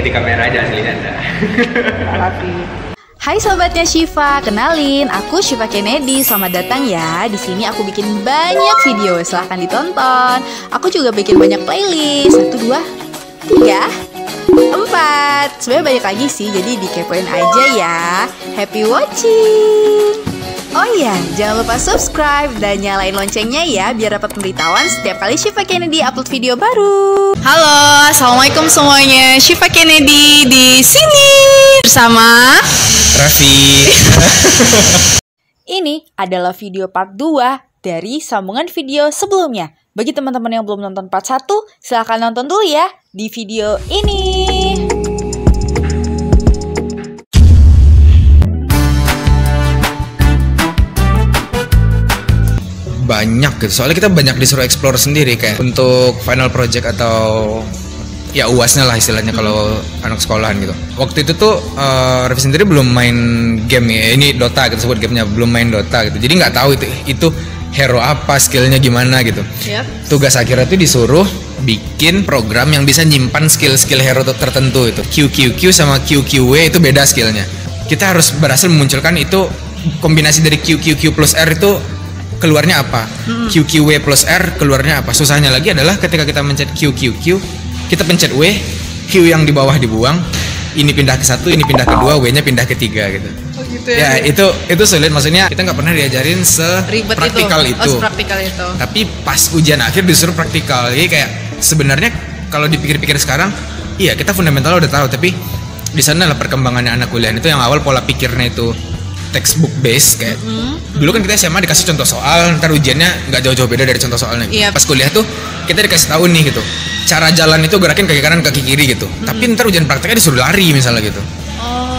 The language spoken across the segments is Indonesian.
di kamera aja aslinya ada. Hai sobatnya Syifa, kenalin aku Syifa Kennedy. Selamat datang ya. Di sini aku bikin banyak video, silahkan ditonton. Aku juga bikin banyak playlist. 1, 2, 3, 4. Sebenarnya banyak lagi sih, jadi dikepoin aja ya. Happy watching. Oh iya, jangan lupa subscribe dan nyalain loncengnya ya, biar dapat pemberitahuan setiap kali Syifa Kennedy upload video baru. Halo, assalamualaikum semuanya. Syifa Kennedy di sini bersama Raffi. Ini adalah video part 2 dari sambungan video sebelumnya. Bagi teman-teman yang belum nonton part 1, silahkan nonton dulu ya di video ini. Banyak gitu, soalnya kita banyak disuruh explore sendiri kayak untuk final project atau ya UASnya lah istilahnya kalau anak sekolahan gitu. Waktu itu tuh Raffi sendiri belum main game ya, ini Dota kita sebut gamenya, belum main Dota gitu, jadi nggak tahu itu hero apa, skillnya gimana gitu. Tugas akhirnya tuh disuruh bikin program yang bisa nyimpan skill-skill hero tertentu itu. QQQ sama QQW itu beda skillnya. Kita harus berhasil memunculkan itu, kombinasi dari QQQ plus R itu keluarnya apa, QQW plus R keluarnya apa. Susahnya lagi adalah ketika kita mencet QQQ, kita pencet W, Q yang di bawah dibuang, ini pindah ke 1, ini pindah ke 2, W-nya pindah ke 3 gitu. Oh gitu ya. Itu sulit, maksudnya kita nggak pernah diajarin sepraktikal itu. Tapi pas ujian akhir disuruh praktikal. Jadi kayak sebenarnya kalau dipikir-pikir sekarang, iya kita fundamental udah tahu, tapi di sana lah perkembangannya anak kuliah itu yang awal pola pikirnya itu textbook base kayak dulu kan kita SMA dikasih contoh soal, ntar ujiannya nggak jauh-jauh beda dari contoh soalnya gitu. Pas kuliah tuh kita dikasih tahu nih gitu, cara jalan itu gerakin kaki kanan kaki kiri gitu, tapi ntar ujian prakteknya disuruh lari misalnya gitu.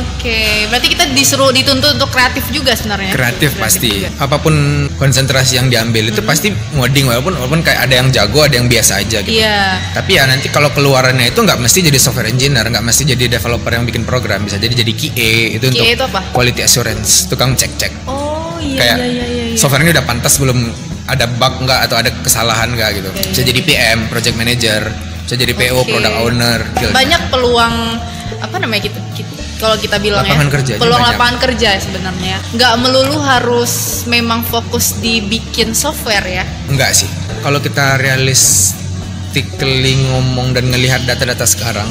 Oke, berarti kita dituntut untuk kreatif juga sebenarnya. Kreatif pasti juga. Apapun konsentrasi yang diambil itu pasti ngoding, walaupun kayak ada yang jago, ada yang biasa aja gitu. Tapi ya nanti kalau keluarannya itu nggak mesti jadi software engineer, nggak mesti jadi developer yang bikin program, bisa jadi QA itu untuk itu apa? Quality assurance, tukang cek-cek. Kayak Iya. software ini udah pantas belum, ada bug nggak atau ada kesalahan nggak gitu. Bisa jadi PM, project manager, bisa jadi PO, product owner. Banyak peluang apa namanya gitu. Kalau kita bilang peluang lapangan kerja sebenarnya nggak melulu harus memang fokus di bikin software ya. Enggak sih, kalau kita realistically ngomong dan ngelihat data-data sekarang,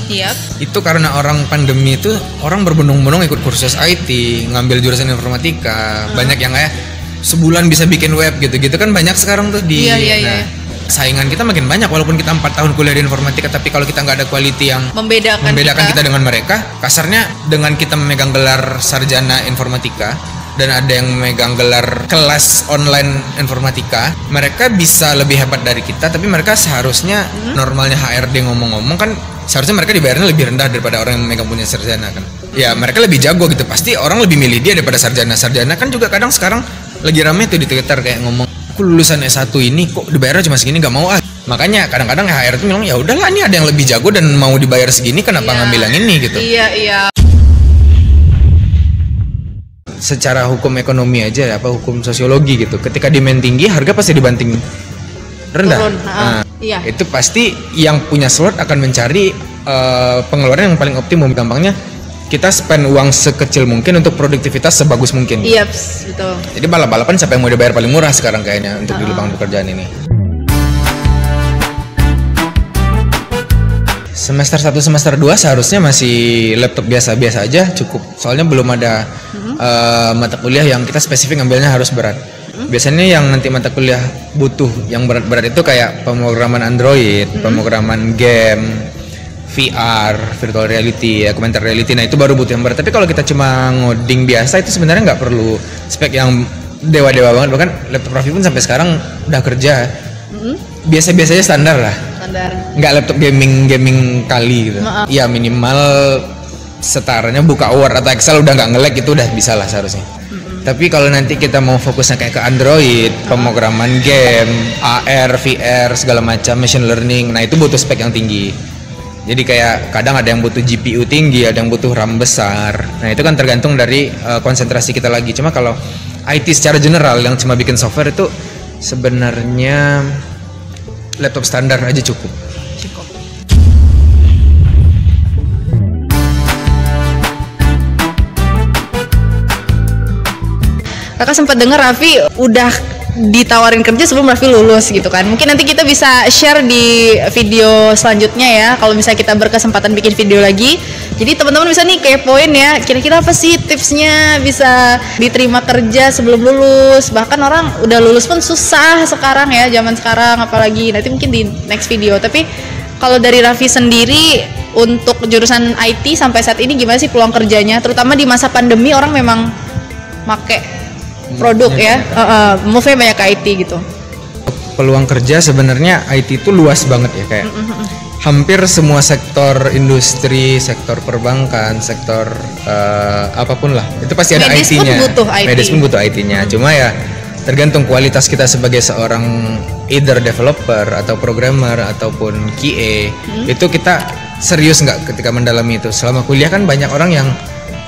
itu karena orang pandemi itu orang berbondong-bondong ikut kursus IT, ngambil jurusan informatika, banyak yang kayak sebulan bisa bikin web gitu-gitu kan banyak sekarang tuh di saingan kita makin banyak, walaupun kita 4 tahun kuliah di informatika, tapi kalau kita nggak ada quality yang membedakan kita dengan mereka, kasarnya dengan kita memegang gelar sarjana informatika dan ada yang memegang gelar kelas online informatika, mereka bisa lebih hebat dari kita, tapi mereka seharusnya normalnya HRD ngomong-ngomong kan seharusnya mereka dibayarnya lebih rendah daripada orang yang memegang punya sarjana kan. Ya mereka lebih jago gitu, pasti orang lebih milih dia daripada sarjana. Sarjana kan juga kadang sekarang lagi rame tuh di Twitter kayak ngomong, aku lulusan S1 ini kok dibayarnya cuma segini, nggak mau ah. Makanya kadang-kadang HR tuh bilang ya udahlah, ini ada yang lebih jago dan mau dibayar segini, kenapa ngambil yang ini gitu. Secara hukum ekonomi aja, hukum sosiologi gitu, ketika demand tinggi harga pasti dibanting rendah. Itu pasti yang punya slot akan mencari pengeluaran yang paling optimum. Gampangnya kita spend uang sekecil mungkin untuk produktivitas sebagus mungkin. Betul. Jadi balap-balapan siapa yang mau dibayar paling murah sekarang kayaknya untuk di lapangan pekerjaan ini. Semester 1, semester 2 seharusnya masih laptop biasa-biasa aja cukup. Soalnya belum ada mata kuliah yang kita spesifik ngambilnya harus berat. Biasanya yang nanti mata kuliah butuh yang berat-berat itu kayak pemrograman Android, pemrograman game, VR, virtual reality, augmented reality. Nah itu baru butuh yang berat. Tapi kalau kita cuma ngoding biasa itu sebenarnya nggak perlu spek yang dewa-dewa banget. Bahkan laptop Raffi pun sampai sekarang udah kerja biasa-biasa aja, standar lah. Nggak laptop gaming kali gitu. Ya minimal setaranya buka Word atau Excel udah nggak nge-lag, itu udah bisa lah seharusnya. Tapi kalau nanti kita mau fokusnya kayak ke Android, pemrograman game, AR, VR, segala macam, machine learning, nah itu butuh spek yang tinggi. Jadi kayak kadang ada yang butuh GPU tinggi, ada yang butuh RAM besar. Nah itu kan tergantung dari konsentrasi kita lagi. Cuma kalau IT secara general yang cuma bikin software itu sebenarnya laptop standar aja cukup. Kakak sempat dengar Raffi udah ditawarin kerja sebelum Raffi lulus gitu kan. Mungkin nanti kita bisa share di video selanjutnya ya, kalau misalnya kita berkesempatan bikin video lagi. Jadi teman-teman bisa nih kepoin ya, kira-kira apa sih tipsnya bisa diterima kerja sebelum lulus. Bahkan orang udah lulus pun susah sekarang ya, zaman sekarang, apalagi nanti mungkin di next video. Tapi kalau dari Raffi sendiri untuk jurusan IT sampai saat ini gimana sih peluang kerjanya, terutama di masa pandemi orang memang make produk ya, move-nya banyak ke IT gitu. Peluang kerja sebenarnya IT itu luas banget ya, kayak hampir semua sektor industri, sektor perbankan, sektor apapun lah, itu pasti ada IT-nya. Medis pun butuh IT-nya. Cuma ya tergantung kualitas kita sebagai seorang either developer atau programmer ataupun QA. Itu kita serius nggak ketika mendalami itu. Selama kuliah kan banyak orang yang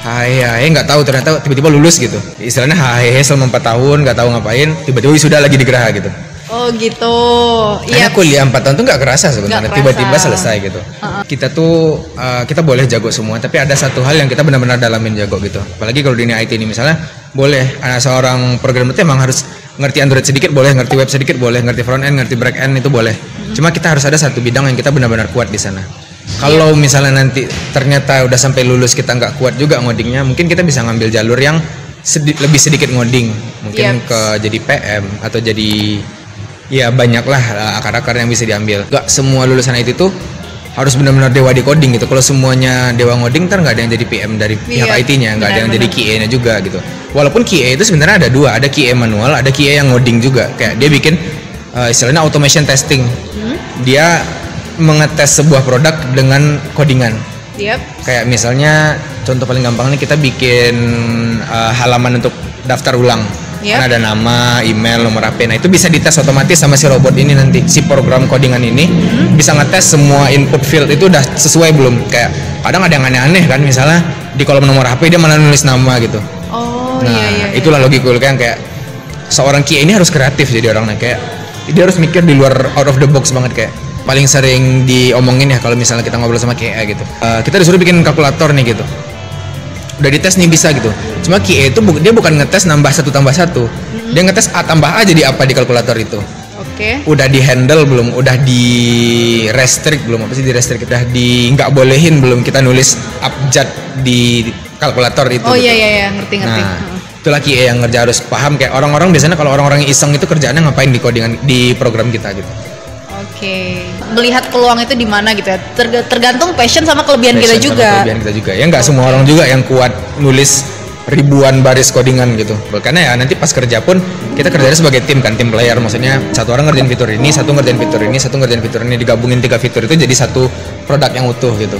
nggak tahu, ternyata tiba-tiba lulus gitu. Istilahnya selama 4 tahun nggak tahu ngapain, tiba-tiba sudah lagi di Geraha gitu. Oh gitu. Karena kuliah 4 tahun tuh nggak kerasa sebenarnya, tiba-tiba selesai gitu. Kita tuh kita boleh jago semua, tapi ada satu hal yang kita benar-benar dalamin jago gitu. Apalagi kalau di IT ini misalnya, boleh seorang programmer itu emang harus ngerti Android sedikit boleh, ngerti web sedikit boleh, ngerti front end, ngerti back end itu boleh. Cuma kita harus ada satu bidang yang kita benar-benar kuat di sana. Kalau misalnya nanti ternyata udah sampai lulus kita nggak kuat juga ngodingnya, mungkin kita bisa ngambil jalur yang lebih sedikit ngoding, mungkin ke jadi PM atau jadi ya banyak lah akar-akar yang bisa diambil. Gak semua lulusan IT itu harus benar-benar dewa di coding gitu. Kalau semuanya dewa ngoding, ntar nggak ada yang jadi PM dari pihak IT-nya, nggak ada yang jadi QA-nya juga gitu. Walaupun QA itu sebenarnya ada dua, ada QA manual, ada QA yang ngoding juga. Kayak dia bikin istilahnya automation testing. Dia mengetes sebuah produk dengan codingan. Kayak misalnya contoh paling gampang nih, kita bikin halaman untuk daftar ulang. Kan ada nama, email, nomor HP. Nah itu bisa dites otomatis sama si robot ini nanti. Si program codingan ini bisa ngetes semua input field itu udah sesuai belum. Kayak kadang ada yang aneh-aneh kan, misalnya di kolom nomor HP dia malah nulis nama gitu. Itulah logikul kan, kayak seorang QA ini harus kreatif jadi orangnya, kayak dia harus mikir di luar out of the box banget. Kayak paling sering diomongin ya kalau misalnya kita ngobrol sama QA gitu, kita disuruh bikin kalkulator nih gitu, udah dites nih bisa gitu. Cuma QA itu dia bukan ngetes nambah 1 tambah 1, dia ngetes A tambah A jadi apa di kalkulator itu. Udah di handle belum, udah di restrict belum, apa sih di restrict, udah di nggak bolehin belum kita nulis abjad di kalkulator itu. Ngerti. Nah itulah QA yang ngerja harus paham. Kayak orang-orang biasanya kalau orang-orang iseng itu kerjaannya ngapain di codingan di program kita gitu. Melihat peluang itu di mana gitu ya, tergantung passion sama kelebihan kita juga. Ya nggak semua orang juga yang kuat nulis ribuan baris codingan gitu. Karena ya nanti pas kerja pun kita kerjanya sebagai tim kan, tim player. Maksudnya satu orang ngerjain fitur ini, satu ngerjain fitur ini, satu ngerjain fitur ini, digabungin 3 fitur itu jadi satu produk yang utuh gitu.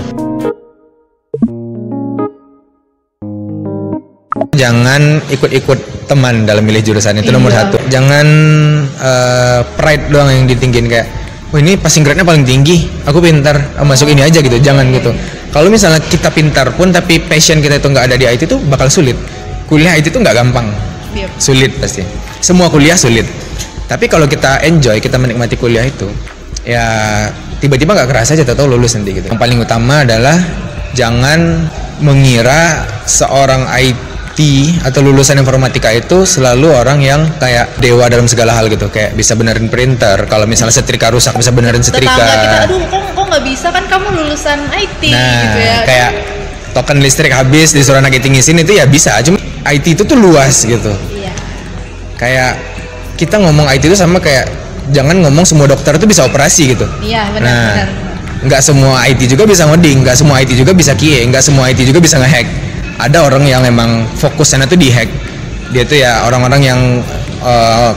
Jangan ikut-ikut teman dalam milih jurusan, itu nomor 1. Jangan pride doang yang ditinggin, kayak ini passing grade-nya paling tinggi, aku pintar, masuk ini aja gitu. Jangan gitu. Kalau misalnya kita pintar pun tapi passion kita itu nggak ada di IT, itu bakal sulit. Kuliah IT itu nggak gampang, sulit pasti. Semua kuliah sulit. Tapi kalau kita enjoy, kita menikmati kuliah itu, ya tiba-tiba nggak kerasa aja tahu lulus nanti gitu. Yang paling utama adalah jangan mengira seorang IT atau lulusan informatika itu selalu orang yang kayak dewa dalam segala hal gitu, kayak bisa benerin printer, kalau misalnya setrika rusak bisa benerin setrika. Tetangga kita, aduh kok nggak bisa, kan kamu lulusan IT gitu ya. Kayak token listrik habis disuruh anak IT ngisiin itu ya bisa, cuma IT itu tuh luas gitu. Kayak kita ngomong IT itu sama kayak jangan ngomong semua dokter itu bisa operasi gitu. Benar. Nggak semua IT juga bisa ngoding, nggak semua IT juga bisa QA, nggak semua IT juga bisa ngehack. Ada orang yang memang fokusnya itu di hack, dia tuh ya orang-orang yang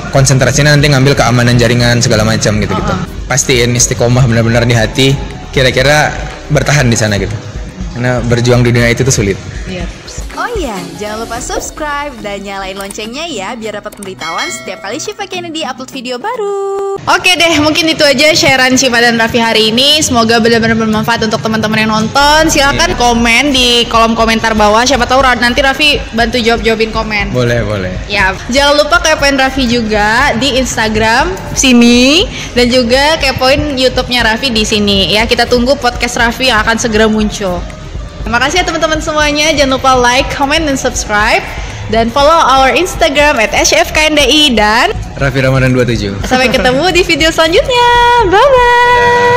konsentrasinya nanti ngambil keamanan jaringan segala macam gitu. Pastiin istiqomah benar-benar di hati, kira-kira bertahan di sana gitu, karena berjuang di dunia itu tuh sulit. Oh iya, jangan lupa subscribe dan nyalain loncengnya ya, biar dapat pemberitahuan setiap kali Syifa Kennedy upload video baru. Oke deh, mungkin itu aja sharean Syifa dan Raffi hari ini. Semoga benar-benar bermanfaat untuk teman-teman yang nonton. Silahkan komen di kolom komentar bawah. Siapa tahu nanti Raffi bantu jawabin komen. Boleh. Ya, jangan lupa kepoin Raffi juga di Instagram sini, dan juga kepoin YouTube-nya Raffi di sini. Ya, kita tunggu podcast Raffi yang akan segera muncul. Terima kasih ya teman-teman semuanya. Jangan lupa like, comment, dan subscribe. Dan follow our Instagram @sjfkndi dan Raffi Ramadan 27. sampai ketemu di video selanjutnya. Bye bye.